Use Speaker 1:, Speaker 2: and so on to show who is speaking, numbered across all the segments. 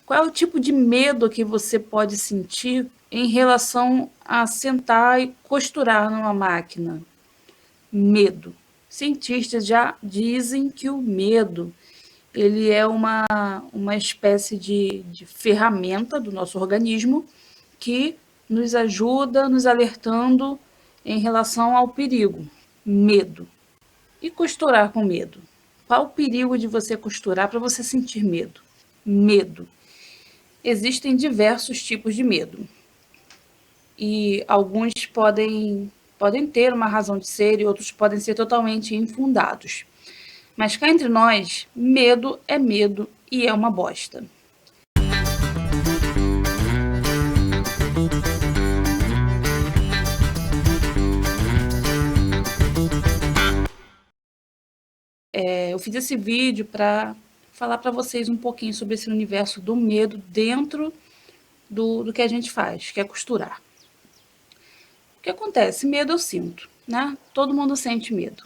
Speaker 1: Qual é o tipo de medo que você pode sentir em relação a sentar e costurar numa máquina? Medo. Cientistas já dizem que o medo ele é uma espécie de ferramenta do nosso organismo que nos ajuda, nos alertando em relação ao perigo. Medo. E costurar com medo? Qual o perigo de você costurar para você sentir medo? Medo. Existem diversos tipos de medo. E alguns podem ter uma razão de ser e outros podem ser totalmente infundados. Mas cá entre nós, medo é medo e é uma bosta. Eu fiz esse vídeo para falar para vocês um pouquinho sobre esse universo do medo dentro do que a gente faz, que é costurar. O que acontece? Medo eu sinto, né? Todo mundo sente medo.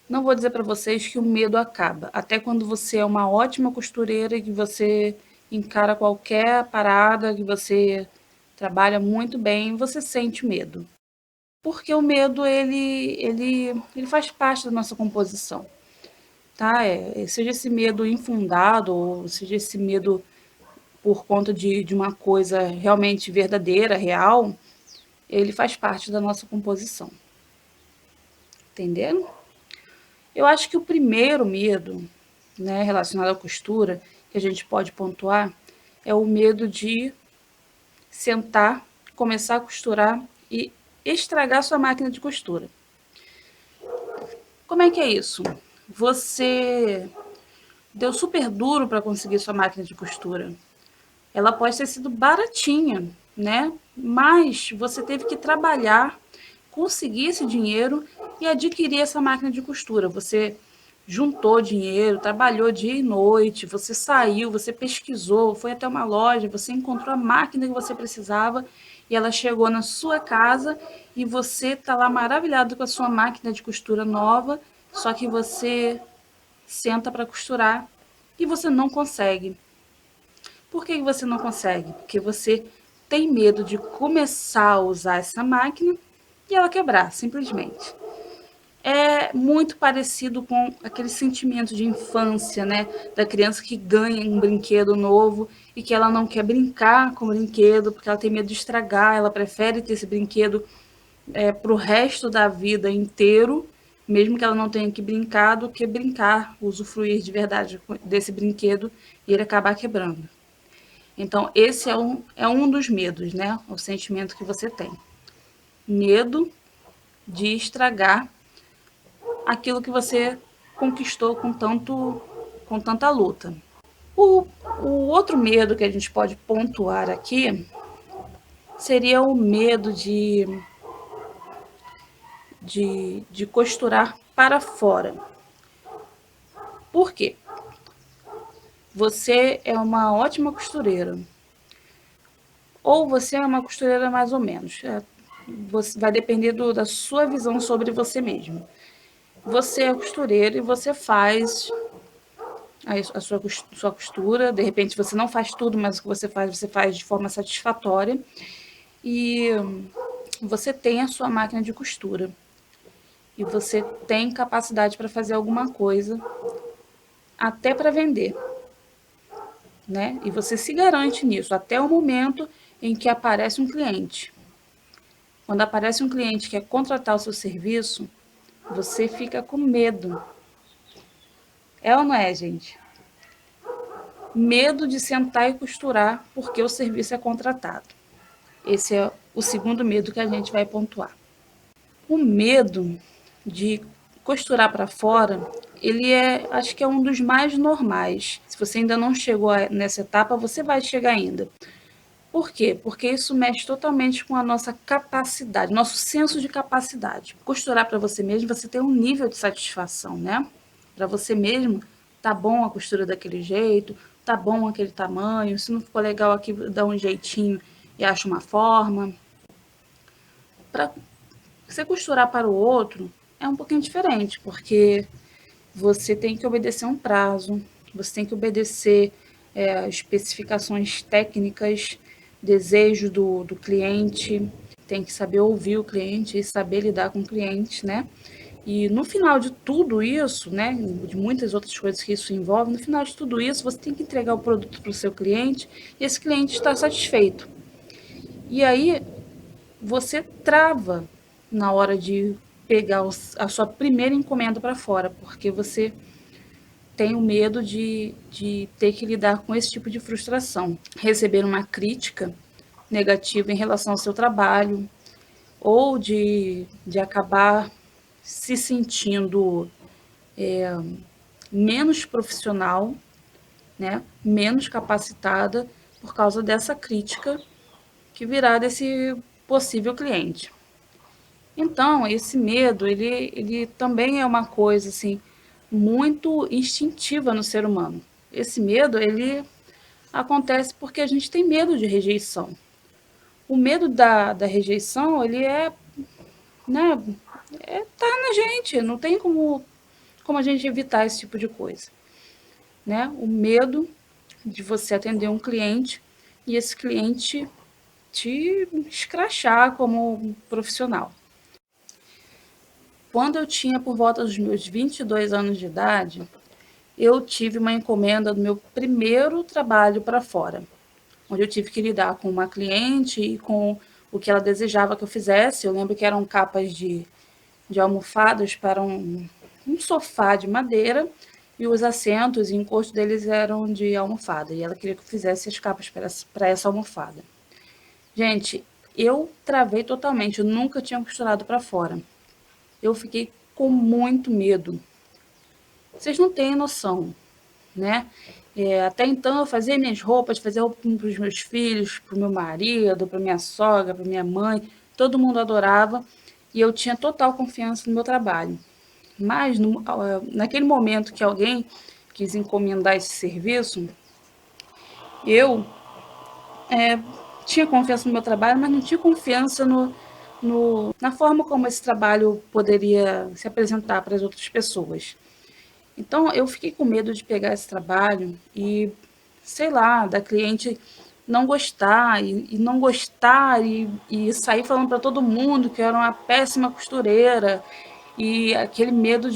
Speaker 1: Não vou dizer para vocês que o medo acaba. Até quando você é uma ótima costureira e que você encara qualquer parada, que você trabalha muito bem, você sente medo. Porque o medo, ele faz parte da nossa composição. Tá? Seja esse medo infundado, ou seja esse medo por conta de uma coisa realmente verdadeira, real, ele faz parte da nossa composição. Entenderam? Eu acho que o primeiro medo, né, relacionado à costura, que a gente pode pontuar, é o medo de sentar, começar a costurar e estragar sua máquina de costura. Como é que é isso? Você deu super duro para conseguir sua máquina de costura. Ela pode ter sido baratinha, né? Mas você teve que trabalhar, conseguir esse dinheiro e adquirir essa máquina de costura. Você juntou dinheiro, trabalhou dia e noite, você saiu, você pesquisou, foi até uma loja, você encontrou a máquina que você precisava e ela chegou na sua casa e você está lá maravilhado com a sua máquina de costura nova, só que você senta para costurar e você não consegue. Por que você não consegue? Porque você tem medo de começar a usar essa máquina e ela quebrar, simplesmente. É muito parecido com aquele sentimento de infância, né? Da criança que ganha um brinquedo novo e que ela não quer brincar com o brinquedo porque ela tem medo de estragar, ela prefere ter esse brinquedo para o resto da vida inteiro, mesmo que ela não tenha que brincar, do que brincar, usufruir de verdade desse brinquedo e ele acabar quebrando. Então, esse é um dos medos, né? O sentimento que você tem. Medo de estragar aquilo que você conquistou com tanta luta. O, o outro medo que a gente pode pontuar aqui seria o medo de costurar para fora. Por quê? Você é uma ótima costureira, ou você é uma costureira mais ou menos. Vai depender da sua visão sobre você mesmo. Você é costureira e você faz a sua costura. De repente você não faz tudo, mas o que você faz de forma satisfatória. E você tem a sua máquina de costura. E você tem capacidade para fazer alguma coisa, até para vender. Né? E você se garante nisso, até o momento em que aparece um cliente. Quando aparece um cliente que quer contratar o seu serviço, você fica com medo. É ou não é, gente? Medo de sentar e costurar porque o serviço é contratado. Esse é o segundo medo que a gente vai pontuar. O medo de costurar para fora, acho que é um dos mais normais. Se você ainda não chegou nessa etapa, você vai chegar ainda. Por quê? Porque isso mexe totalmente com a nossa capacidade, nosso senso de capacidade. Costurar para você mesmo, você tem um nível de satisfação, né? Para você mesmo, tá bom a costura daquele jeito, tá bom aquele tamanho, se não ficou legal aqui, dá um jeitinho e acha uma forma. Para você costurar para o outro é um pouquinho diferente, porque você tem que obedecer um prazo, você tem que obedecer especificações técnicas, desejo do cliente, tem que saber ouvir o cliente e saber lidar com o cliente, né? E no final de tudo isso, né, de muitas outras coisas que isso envolve, no final de tudo isso, você tem que entregar o produto para o seu cliente e esse cliente está satisfeito. E aí você trava na hora de pegar a sua primeira encomenda para fora, porque você tem o medo de ter que lidar com esse tipo de frustração. Receber uma crítica negativa em relação ao seu trabalho, ou de acabar se sentindo menos profissional, né, menos capacitada por causa dessa crítica que virá desse possível cliente. Então, esse medo, ele também é uma coisa assim muito instintiva no ser humano. Esse medo, ele acontece porque a gente tem medo de rejeição. O medo da rejeição, ele né, tá na gente, não tem como a gente evitar esse tipo de coisa, né? O medo de você atender um cliente e esse cliente te escrachar como profissional. Quando eu tinha por volta dos meus 22 anos de idade, eu tive uma encomenda do meu primeiro trabalho para fora, onde eu tive que lidar com uma cliente e com o que ela desejava que eu fizesse. Eu lembro que eram capas de almofadas para um sofá de madeira e os assentos e encosto deles eram de almofada. E ela queria que eu fizesse as capas para essa almofada. Gente, eu travei totalmente, eu nunca tinha costurado para fora. Eu fiquei com muito medo. Vocês não têm noção, né? Até então eu fazia minhas roupas, fazia roupa para os meus filhos, para o meu marido, para minha sogra, para minha mãe, todo mundo adorava e eu tinha total confiança no meu trabalho. Mas naquele momento que alguém quis encomendar esse serviço, eu tinha confiança no meu trabalho, mas não tinha confiança na forma como esse trabalho poderia se apresentar para as outras pessoas. Então, eu fiquei com medo de pegar esse trabalho e, sei lá, da cliente não gostar e não gostar e sair falando para todo mundo que eu era uma péssima costureira e aquele medo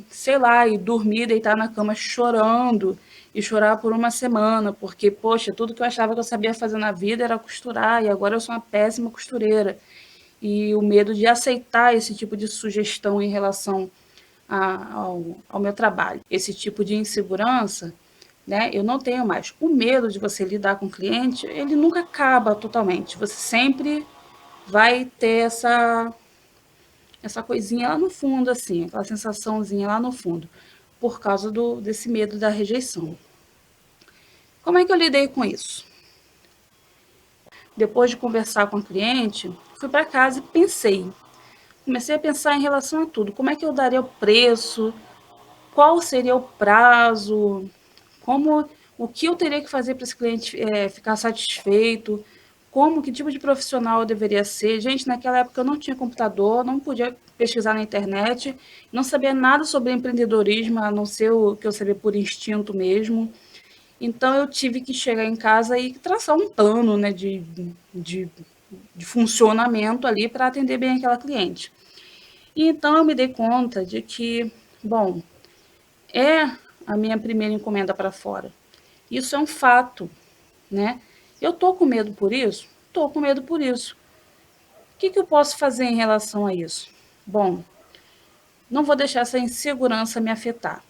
Speaker 1: sei lá, e dormir, deitar na cama chorando e chorar por uma semana, porque, poxa, tudo que eu achava que eu sabia fazer na vida era costurar e agora eu sou uma péssima costureira. E o medo de aceitar esse tipo de sugestão em relação ao meu trabalho. Esse tipo de insegurança, né, eu não tenho mais. O medo de você lidar com o cliente, ele nunca acaba totalmente. Você sempre vai ter essa coisinha lá no fundo, assim, aquela sensaçãozinha lá no fundo, por causa desse medo da rejeição. Como é que eu lidei com isso? Depois de conversar com a cliente, fui para casa e pensei. Comecei a pensar em relação a tudo. Como é que eu daria o preço? Qual seria o prazo? O que eu teria que fazer para esse cliente ficar satisfeito? Que tipo de profissional eu deveria ser? Gente, naquela época eu não tinha computador, não podia pesquisar na internet, não sabia nada sobre empreendedorismo, a não ser o que eu sabia por instinto mesmo. Então eu tive que chegar em casa e traçar um plano, né, de, de funcionamento ali para atender bem aquela cliente. E então eu me dei conta de que, bom, é a minha primeira encomenda para fora. Isso é um fato, né? Eu tô com medo por isso? Tô com medo por isso. O que eu posso fazer em relação a isso? Bom, não vou deixar essa insegurança me afetar,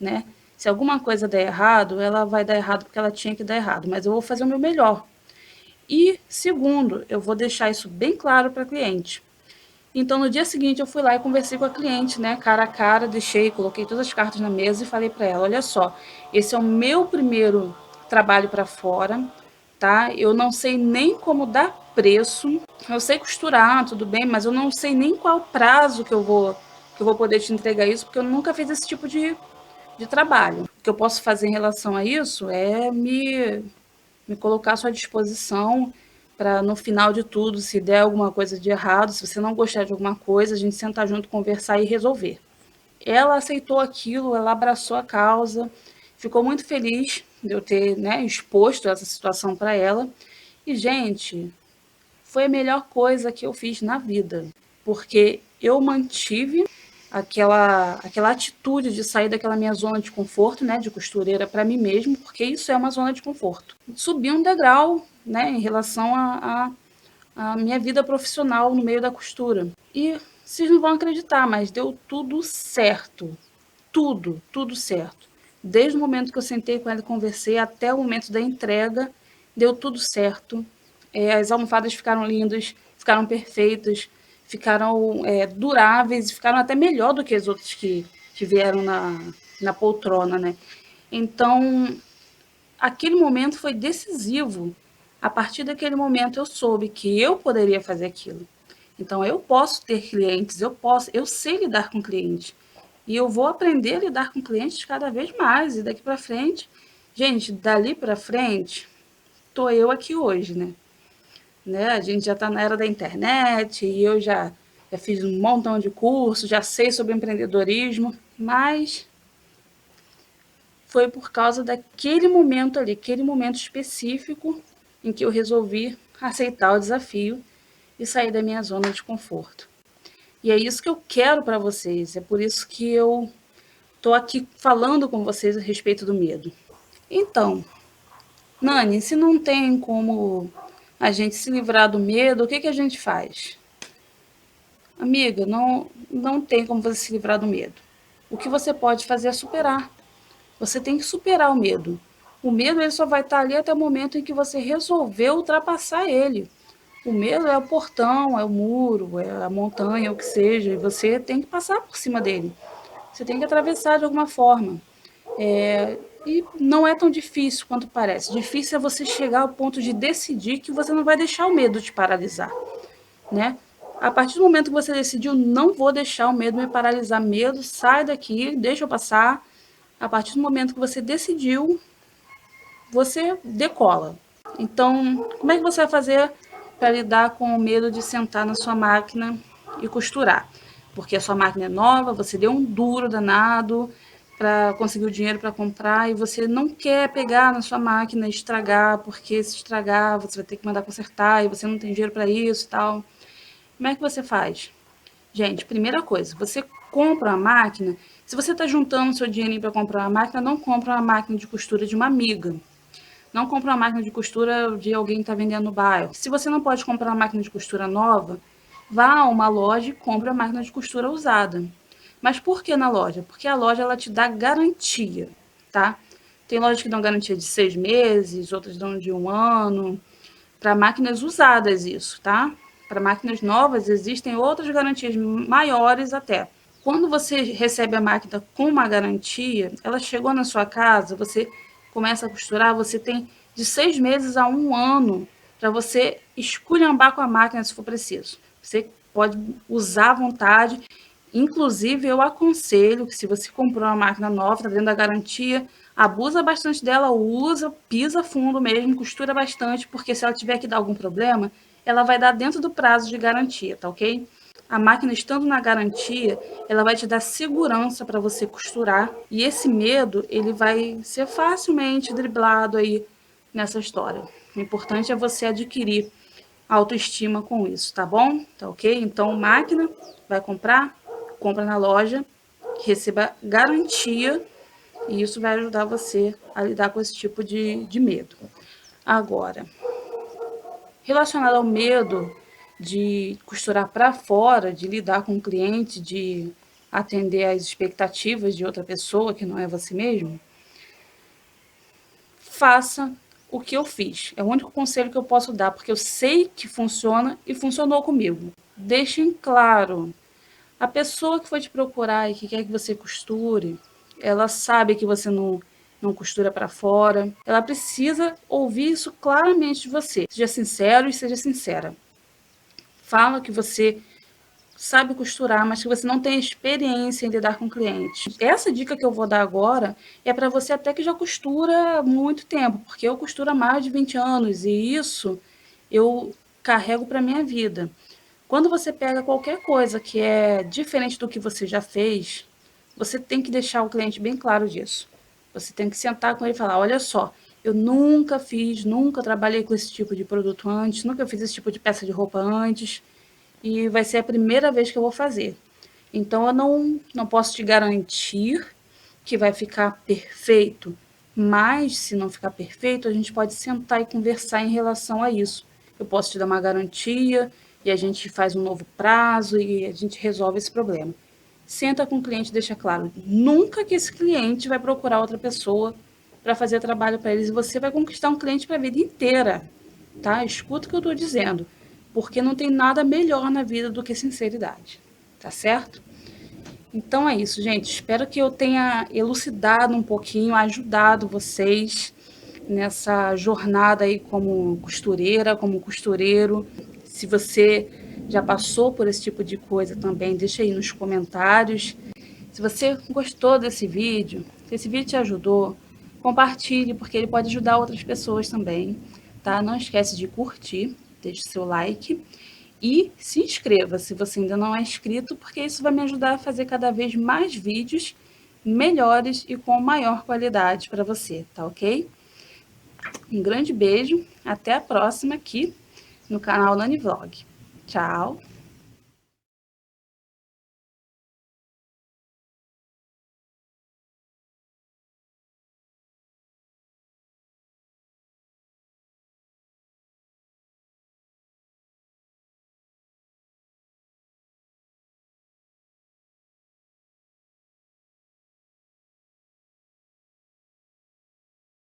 Speaker 1: né? Se alguma coisa der errado, ela vai dar errado porque ela tinha que dar errado, mas eu vou fazer o meu melhor. E segundo, eu vou deixar isso bem claro para a cliente. Então, no dia seguinte, eu fui lá e conversei com a cliente, né, cara a cara, coloquei todas as cartas na mesa e falei para ela: olha só, esse é o meu primeiro trabalho para fora, tá? Eu não sei nem como dar preço, eu sei costurar, tudo bem, mas eu não sei nem qual prazo que eu vou poder te entregar isso, porque eu nunca fiz esse tipo de trabalho. O que eu posso fazer em relação a isso é me colocar à sua disposição para no final de tudo, se der alguma coisa de errado, se você não gostar de alguma coisa, a gente sentar junto, conversar e resolver. Ela aceitou aquilo, ela abraçou a causa ficou muito feliz de eu ter, né, exposto essa situação para ela. E, gente, foi a melhor coisa que eu fiz na vida, porque eu mantive aquela atitude de sair daquela minha zona de conforto, né, de costureira para mim mesmo, porque isso é uma zona de conforto. Subi um degrau, né, em relação à minha vida profissional no meio da costura. E vocês não vão acreditar, mas deu tudo certo. Tudo certo. Desde o momento que eu sentei com ela e conversei até o momento da entrega, deu tudo certo. As almofadas ficaram lindas, ficaram perfeitas, ficaram duráveis, ficaram até melhor do que as outras que vieram na poltrona, né? Então, aquele momento foi decisivo. A partir daquele momento eu soube que eu poderia fazer aquilo. Então eu posso ter clientes, eu sei lidar com clientes. E eu vou aprender a lidar com clientes cada vez mais. E daqui para frente, gente, dali para frente, tô eu aqui hoje, né? A gente já está na era da internet e eu já fiz um montão de cursos, já sei sobre empreendedorismo, mas foi por causa daquele momento ali, aquele momento específico em que eu resolvi aceitar o desafio e sair da minha zona de conforto. E é isso que eu quero para vocês, é por isso que eu estou aqui falando com vocês a respeito do medo. Então, Nani, se não tem como a gente se livrar do medo, o que, que a gente faz? Amiga, não tem como você se livrar do medo. O que você pode fazer é superar. Você tem que superar o medo. O medo ele só vai estar ali até o momento em que você resolveu ultrapassar ele. O medo é o portão, é o muro, é a montanha, o que seja, e você tem que passar por cima dele. Você tem que atravessar de alguma forma. E não é tão difícil quanto parece. Difícil é você chegar ao ponto de decidir que você não vai deixar o medo te paralisar, né? A partir do momento que você decidiu, não vou deixar o medo me paralisar, medo, sai daqui, deixa eu passar. A partir do momento que você decidiu, você decola. Então, como é que você vai fazer para lidar com o medo de sentar na sua máquina e costurar? Porque a sua máquina é nova, você deu um duro danado para conseguir o dinheiro para comprar e você não quer pegar na sua máquina e estragar, porque se estragar você vai ter que mandar consertar e você não tem dinheiro para isso e tal. Como é que você faz? Gente, primeira coisa, você compra uma máquina. Se você está juntando seu dinheirinho para comprar uma máquina, não compra uma máquina de costura de uma amiga. Não compra uma máquina de costura de alguém que está vendendo no bairro. Se você não pode comprar uma máquina de costura nova, vá a uma loja e compre a máquina de costura usada. Mas por que na loja? Porque a loja ela te dá garantia, tá? Tem lojas que dão garantia de 6 meses, outras dão de 1 ano. Para máquinas usadas isso, tá? Para máquinas novas existem outras garantias maiores até. Quando você recebe a máquina com uma garantia, ela chegou na sua casa, você começa a costurar, você tem de 6 meses a 1 ano para você esculhambar com a máquina se for preciso. Você pode usar à vontade. Inclusive, eu aconselho que se você comprou uma máquina nova, está dentro da garantia, abusa bastante dela, usa, pisa fundo mesmo, costura bastante, porque se ela tiver que dar algum problema, ela vai dar dentro do prazo de garantia, tá ok? A máquina estando na garantia, ela vai te dar segurança para você costurar e esse medo, ele vai ser facilmente driblado aí nessa história. O importante é você adquirir autoestima com isso, tá bom? Tá ok? Então, máquina, vai comprar, compra na loja, receba garantia e isso vai ajudar você a lidar com esse tipo de medo. Agora, relacionado ao medo de costurar para fora, de lidar com o cliente, de atender às expectativas de outra pessoa que não é você mesmo, faça o que eu fiz. É o único conselho que eu posso dar, porque eu sei que funciona e funcionou comigo. Deixem claro. A pessoa que foi te procurar e que quer que você costure, ela sabe que você não costura para fora. Ela precisa ouvir isso claramente de você. Seja sincero e seja sincera. Fala que você sabe costurar, mas que você não tem experiência em lidar com clientes. Essa dica que eu vou dar agora é para você até que já costura há muito tempo, porque eu costuro há mais de 20 anos e isso eu carrego para minha vida. Quando você pega qualquer coisa que é diferente do que você já fez, você tem que deixar o cliente bem claro disso. Você tem que sentar com ele e falar: olha só, eu nunca trabalhei com esse tipo de produto antes, nunca fiz esse tipo de peça de roupa antes, e vai ser a primeira vez que eu vou fazer. Então eu não posso te garantir que vai ficar perfeito, mas se não ficar perfeito, a gente pode sentar e conversar em relação a isso. Eu posso te dar uma garantia e a gente faz um novo prazo e a gente resolve esse problema. Senta com o cliente e deixa claro, nunca que esse cliente vai procurar outra pessoa para fazer trabalho para eles e você vai conquistar um cliente para a vida inteira, tá? Escuta o que eu estou dizendo, porque não tem nada melhor na vida do que sinceridade, tá certo? Então é isso, gente. Espero que eu tenha elucidado um pouquinho, ajudado vocês nessa jornada aí como costureira, como costureiro. Se você já passou por esse tipo de coisa também, deixa aí nos comentários. Se você gostou desse vídeo, se esse vídeo te ajudou, compartilhe, porque ele pode ajudar outras pessoas também, tá? Não esquece de curtir, deixe seu like e se inscreva se você ainda não é inscrito, porque isso vai me ajudar a fazer cada vez mais vídeos melhores e com maior qualidade para você, tá ok? Um grande beijo, até a próxima aqui no canal Nani Vlog. Tchau!